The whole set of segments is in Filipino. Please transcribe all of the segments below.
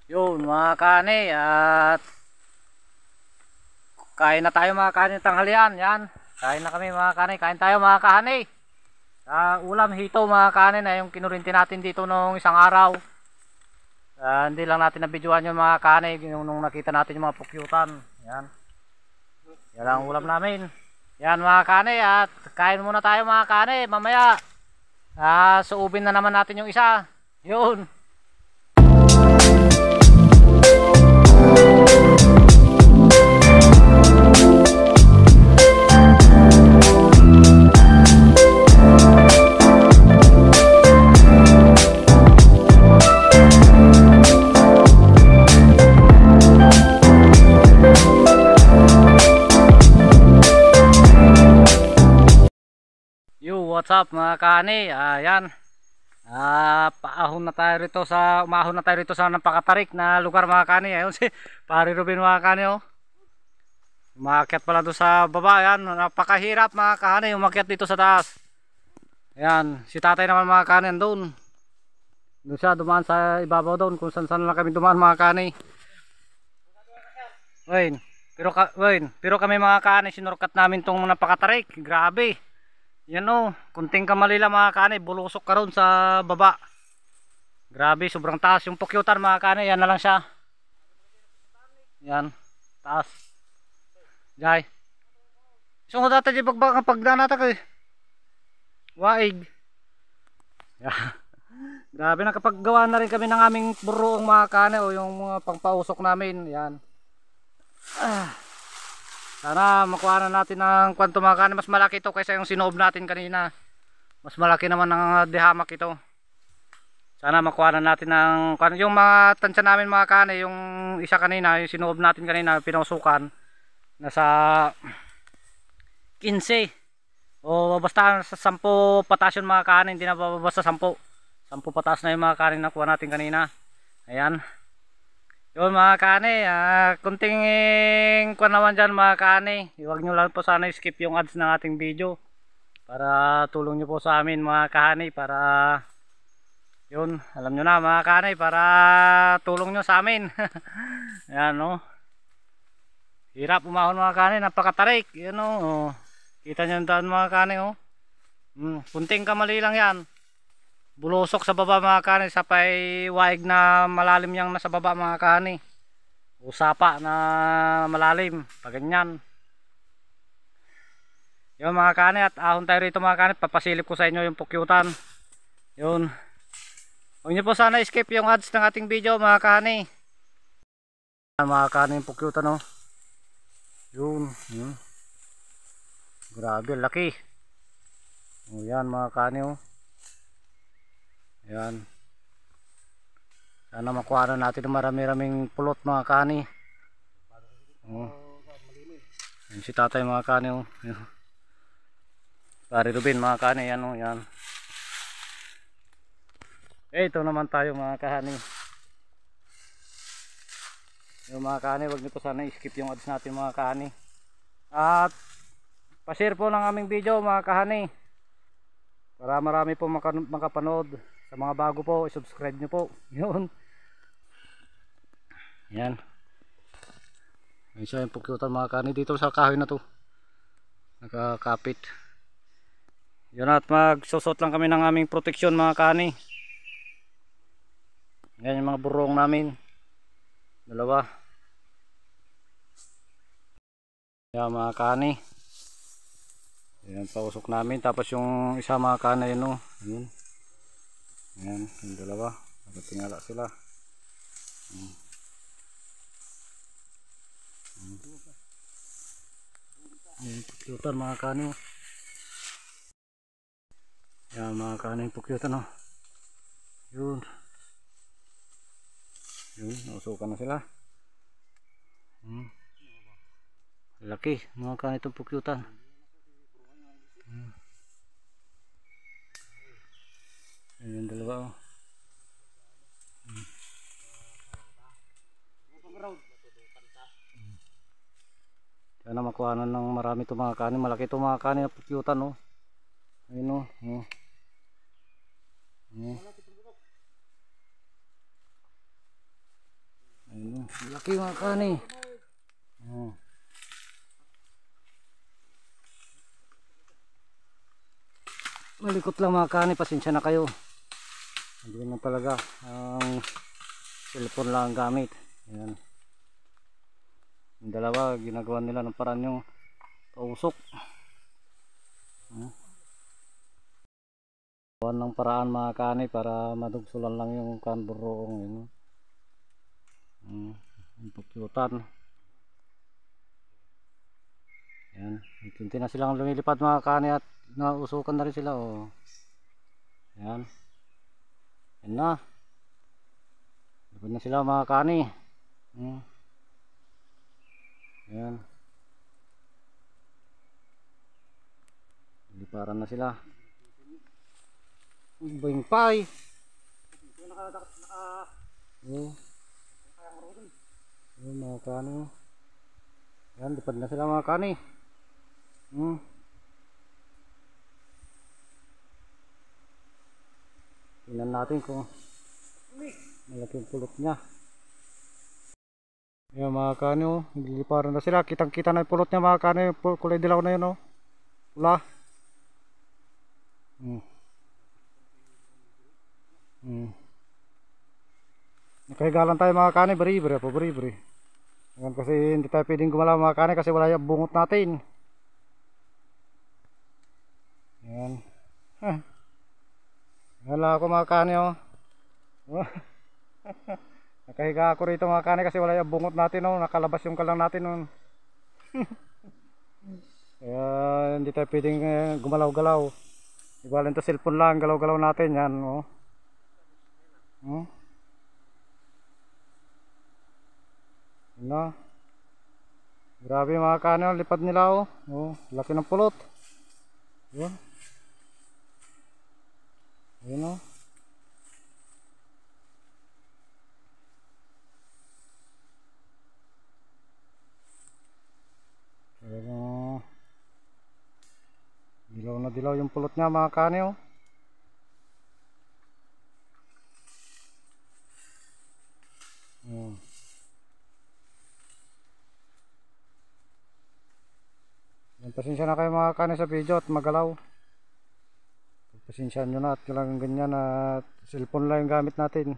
Yun mga kani, at kain na tayo mga kani tanghalian. Yan, kain na kami mga kani, kain tayo mga kani. Ulam hito mga kani na yung kinurinti natin dito nung isang araw. Hindi lang natin nabidyohan yung mga kani yung nung nakita natin yung mga pukyutan. Yan, yan ang ulam namin. Yan mga kani, at kain muna tayo mga kani. Mamaya suubin na naman natin yung isa. Yun. What's up mga kani? Ayan. Umahon na tayo rito sa napakatarik na lugar mga kani. Ayun si Pare Ruben mga kani, oh. Umakyat pala doon sa baba. Ayan, napakahirap mga kani umakyat dito sa taas. Ayan, si tatay naman mga kani doon. Doon siya dumaan sa ibabaw doon kung saan lang kami dumaan mga kani. Pero kami mga kani sinurkat namin tong napakatarik. Grabe. Yan o, kunting kamali lang mga kani, bulusok ka ron sa baba. Grabe, sobrang taas yung pukyutan mga kani. Yan na lang siya. Yan, taas. Jai. Sunod data di bagbang pagdanata ko eh. Waig. Yan. Grabe, nakapaggawa na rin kami ng aming buruong mga kani o yung mga pangpausok namin. Yan. Sana makuha na natin ng kwanto mga kani. Mas malaki ito kaysa yung sinoob natin kanina. Mas malaki naman ng dihamak ito. Sana makuha na natin ng yung mga tansya namin mga kani. Yung isa kanina, yung sinoob natin kanina, pinusukan. Nasa 15. O basta sa 10 patas yun mga kani. Hindi na bababa sa 10. 10 patas na yung mga kani na nakuha natin kanina. Ayan. Yun mga kani, kunting kuha naman dyan mga kani. Huwag nyo lang po sana skip yung ads ng ating video. Para tulong nyo po sa amin mga kani. Para, yun, alam nyo na mga kani. Para tulong nyo sa amin. Ayan o. Hirap umahon mga kani, napakatarik. Yan o. Kita nyo daan mga kani o. Kunting kamali lang yan. Bulusok sa baba mga kani, sapay waig na malalim yang nasa baba mga kani. Usapa na malalim, pag ganyan. Yun mga kani, at ahon tayo rito mga kani. Papasilip ko sa inyo yung pukyutan. Yun. Huwag nyo po sana skip yung ads ng ating video mga kani. Mga kani yung pukyutan, oh. Yun. Grabe, laki. O yan mga kani, oh. Ayan. Sana makuha na natin ng marami-raming pulot mga kani. Yan si tatay mga kani. Pare Ruben mga kani. Yan, yan. Ito naman tayo mga kani. Yung mga kani, wag nyo po sana skip yung ads natin mga kani. At pa-share po ng aming video mga kani. Para marami po makapanood. Sa mga bago po, subscribe nyo po. Yun. Yan. Isa yung pukyutan mga kani dito sa kahoy na to. Nakakapit. Yun, at magsusot lang kami ng aming proteksyon mga kani. Yan yung mga burong namin. Dalawa. Yan mga kani. Yan pausok namin. Tapos yung isa mga kani yun o. Yun. Ayan, yung dalawa. Nakatingala sila. Yung pukyutan mga kani. Ayan mga kani yung pukyutan, oh. Yun. Yun, nausukan na sila. Laki mga kani itong pukyutan. Ayan yung dalawa, oh. Sana makuhanan ng marami itong mga kanin. Malaki itong mga kanin na pukyutan, oh. Ayun, oh. Laki mga kani. Oh. Malikot lang mga kani, pasensya na kayo. Hindi na talaga ang cellphone lang ang gamit. Ayan. Yung dalawa ginagawa nila ng paraan yung pausok. Gawan ng paraan mga kani para madugsulan lang yung kanburong yun. Yung pagkiutan. Ayan. Unti na silang lumilipad mga kani at nausukan na rin sila. Oh. Ayan. Ayan na. Lipad na sila mga kani. Ayan. Liparan na sila. Boing pay. Oh. Ayan mga kani. Ayan, lipad na sila mga kani. Tingnan natin kung malaking pulot niya. Ayan mga kani, oh, nagliliparan na sila. Kitang kita na yung pulot niya mga kani. Kulay dilaw na yun, oh. Pula. Nakahiga lang tayo mga kani. Bari-bari po, bari-bari. Ayan, kasi hindi tayo pwedeng gumalaw mga kani kasi wala yung bungot natin. Ayan. Ayan lang ako mga kani, oh. Nakahiga ako rito mga kani kasi wala yung bungot natin, oh. Nakalabas yung kalang natin, oh. Kaya hindi tayo pwedeng gumalaw-galaw. Ibalin to cellphone lang, galaw-galaw natin yan, oh. Ano? Grabe mga kani, oh, lipad nila, oh. Oh, laki ng pulot. Yun. Ayun, oh. Ayan, dilaw na dilaw yung pulot niya mga kani, oh. Pasensya na kayo mga kani sa video at magalaw. Pasensya nyo na at kailangan ganyan at cellphone lang yung gamit natin.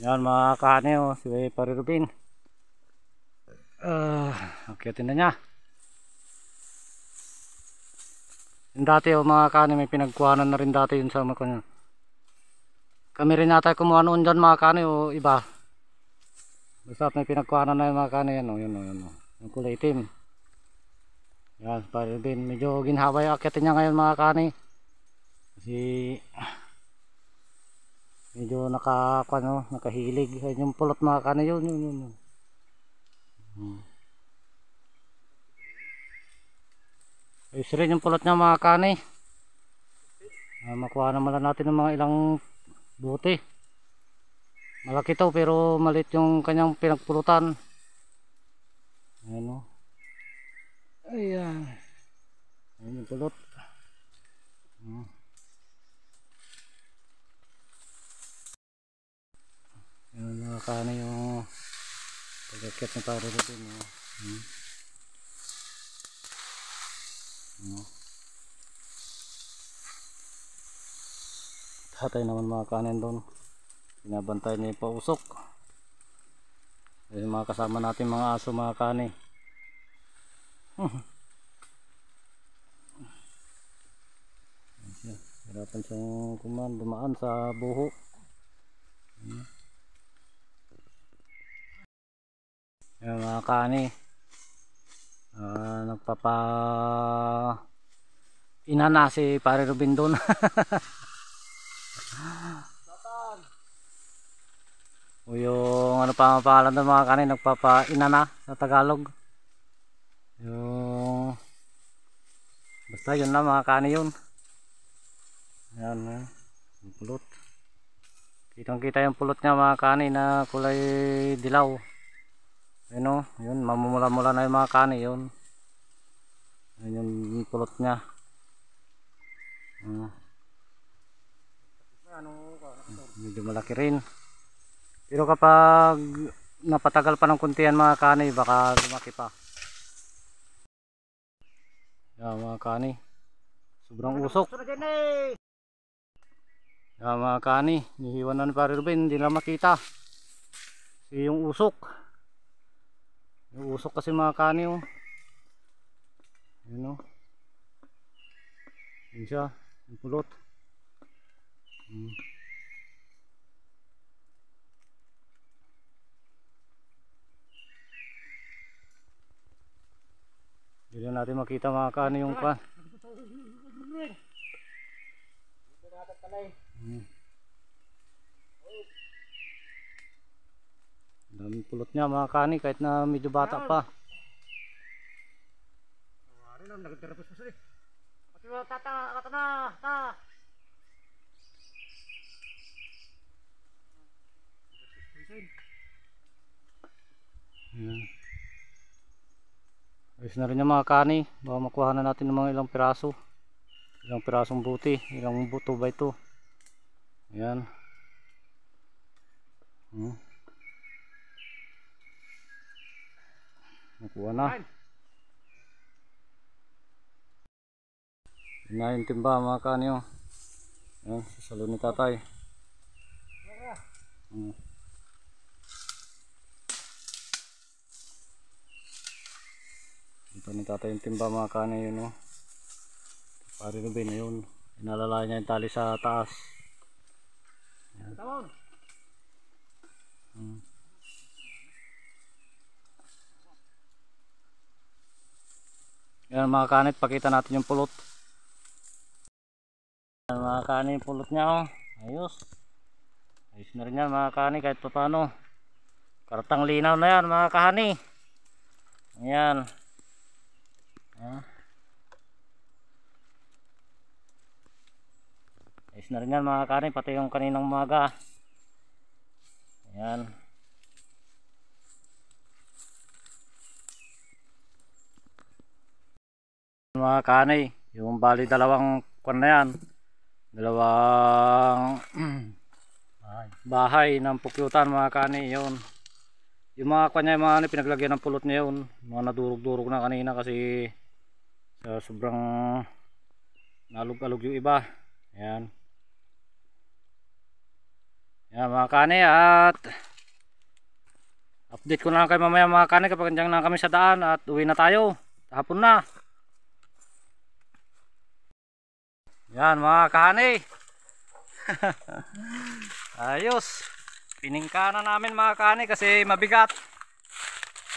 Yan mga kani, oh, si Pare Rubin. Akitin na niya. Yung dati, oh, mga kani, may pinagkuhanan na rin dati yun sa mga kanya. Kami rin nata kumuha noon dyan mga kani, o iba. Basta may pinagkuhanan na yung mga kani, yan, oh, yun, oh, yun, oh. Yung kulay itim. Yan, Pare Rubin. Medyo ginhawa yung akitin niya ngayon mga kani. Kasi medyo nakahilig. Yung pulot mga kani, yun. Ayos rin yung pulot niya mga kani. Makuha naman lang natin ng mga ilang buti. Malaki to pero maliit yung kanyang pinagpulutan. Ayan, o. Ayan. Ayan yung pulot. Ayan mga kani yung pagkakit na Pare Rubin, o. Hatay naman mga kanin doon. Binabantay niya yung pausok. Yung mga kasama natin mga aso mga kani. Hirapan siyang dumaan sa buho. Yung mga kani, nagpapa inana si Pare Rubin doon. O yung ano pa ang pangalan ng mga kanin, nagpapainana sa Tagalog. Yung basta yun lang mga kanin yun. Ayan, yung pulot. Kitang kita yung pulot niya mga kanin na kulay dilaw. Ayun, o, yun, mamumula-mula na yung mga kanin yun. Ayun yung pulot niya. Ano medyo malaki rin. Pero kapag napatagal pa ng kunti yan mga kani, baka lumaki pa. Yan mga kani, sobrang usok. Yan mga kani, nihiwan na ni Pare Ruben, hindi na makita kasi yung usok. Yung usok kasi mga kani, oh. Yun, oh. Yun siya, yung pulot. Hindi na natin makita mga kani yung pa. Daming pulot niya mga kani kahit na medyo bata pa. Ayan. Ayos na rin yung mga kani. Baka makuha na natin ng mga ilang piraso. Ilang pirasong buti. Ilang buto ba ito? Ayan. Nakuha na. Yun na yung timba mga kani, oh. Ayan, sasalo ni tatay. Ito ni tatay yung timba mga kani, yun, oh. Pare Ruben, ayun. Inalala niya yung tali sa taas. Ayan. Ayan mga kanit, pakita natin yung pulot. Ayan mga kani, yung pulot niya, oh. Ayos. Ayos na rin yan mga kani kahit pa paano. Kartang linaw na yan mga kani. Ayan. Ayan. Ayos na rin yan mga kani, pati yung kaninang umaga. Ayan. Mga kani, yung bali dalawang kwan na yan. Dalawang bahay ng pukyutan mga kani, yun. Yung mga kwan niya, yung mga pinaglagyan ng pulot niya yun. Mga nadurog-durog na kanina kasi sobrang nalug-alug yung iba. Ayan. Yan mga kani, at update ko na lang kayo mamaya mga kani kapag nandiyan na kami sa daan at uwi na tayo. Hapon na. Yan mga kani. Ayos. Piningka na namin mga kani kasi mabigat.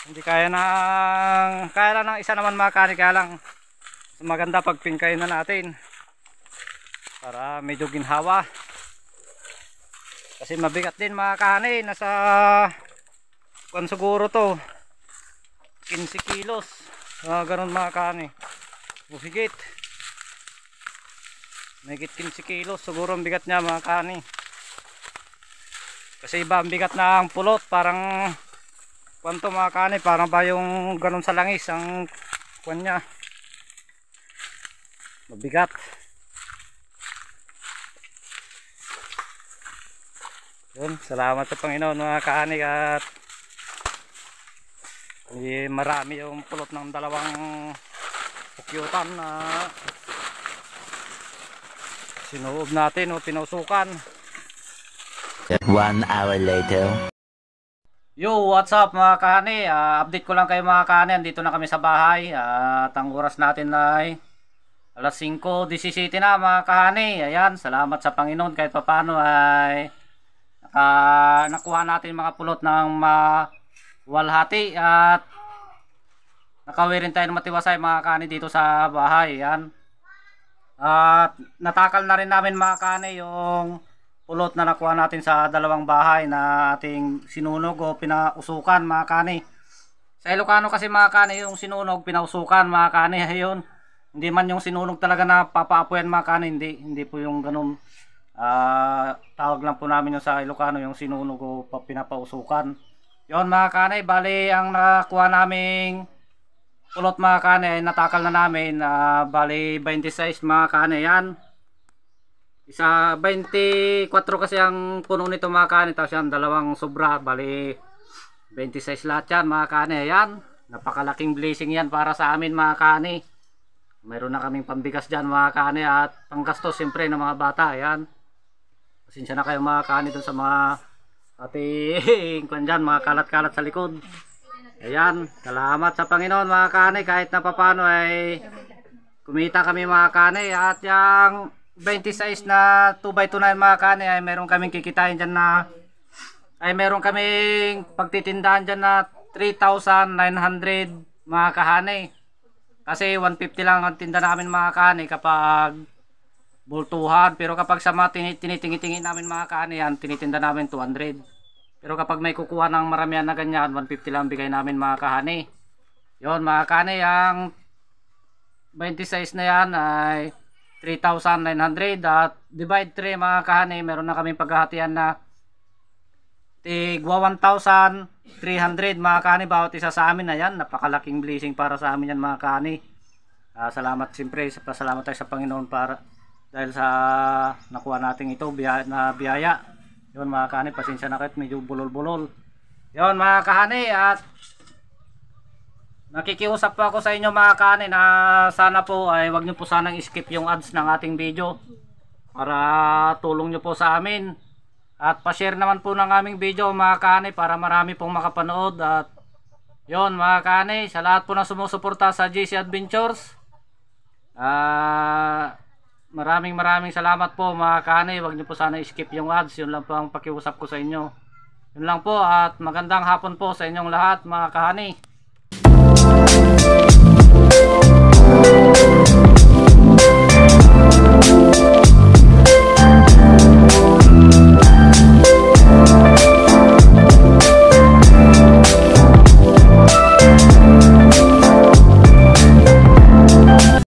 Hindi kaya lang ng isa naman mga kani, kaya lang maganda pag pingkayin na natin para medyo ginhawa. Kasi mabigat din mga kani, nasa kung siguro to 15 kilos, ganun mga kani, higit mahigit 15 kilos siguro ang bigat niya mga kani. Kasi iba ang bigat ng pulot, parang kwanto mga kani, parang ba yung ganun sa langis ang kwan niya, mabigat. Yun, salamat sa Panginoon mga kani, at marami yung pulot ng dalawang pukyutan na sinuob natin o pinusukan. 1 hour later. Yo, what's up mga kani? Update ko lang kayo mga kani, andito na kami sa bahay at ang oras natin ay alas 5:17 na mga kani. Ayan, salamat sa Panginoon kahit papano ay nakuha natin mga pulot ng mawalhati at nakawi rin tayo ng matiwasay mga kani dito sa bahay. Yan. At natakal na rin namin mga kani yung pulot na nakuha natin sa dalawang bahay na ating sinunog o pinausukan mga kani. Sa Ilocano kasi mga kani, yung sinunog pinausukan mga kani. Ayun, hindi man yung sinunog talaga na papaapuyan mga kani, hindi po yung ganun. Tawag lang po namin yung sa Ilocano yung sinunog o pinapausukan. Yon mga kanay, bali ang nakuha naming pulot mga kanay ay natakal na namin, bali 26 mga kanay yan. Isa 24 kasi ang puno nito mga kani, tapos yan dalawang sobra, bali 26 lahat yan mga kani. Ayan, napakalaking blessing yan para sa amin mga kani. Mayroon na kaming pambigas dyan mga kani at panggastos siyempre ng mga bata. Ayan, pasensya na kayo mga kani dun sa mga ating kwan dyan, mga kalat-kalat sa likod. Ayan, salamat sa Panginoon mga kani, kahit na papano ay kumita kami mga kani. At yung 26 na 2x2 na mga kani ay meron kaming kikitain dyan na, ay meron kaming pagtitindahan dyan na 3,900 mga kahani. Kasi 150 lang ang tinda namin mga kani kapag bultuhan. Pero kapag sa mga tinitingin namin mga kani yan, tinitinda namin 200. Pero kapag may kukuha ng maramihan na ganyan, 150 lang bigay namin mga kahani. Yon mga kahani, ang 26 na yan ay 3,900 at divide 3 mga kahani, meron na kaming paghahatian na tigwa 1,300 mga kahani bawat isa sa amin. Na yan, napakalaking blessing para sa amin yan mga kahani. Salamat siyempre, salamat tayo sa Panginoon para dahil sa nakuha natin ito na biyaya. Yon mga kahani, pasensya na kahit medyo bulol-bulol. Yon mga kahani, at nakikiusap po ako sa inyo mga kahani na sana po ay wag nyo po sanang skip yung ads ng ating video para tulong nyo po sa amin. At pa-share naman po ng aming video mga kahani para marami pong makapanood. At yon mga kahani, sa lahat po na sumusuporta sa JC Adventures, maraming salamat po mga kahani. Huwag niyo po sana i-skip yung ads. Yun lang po ang pakiusap ko sa inyo. Yun lang po, at magandang hapon po sa inyong lahat mga kahani.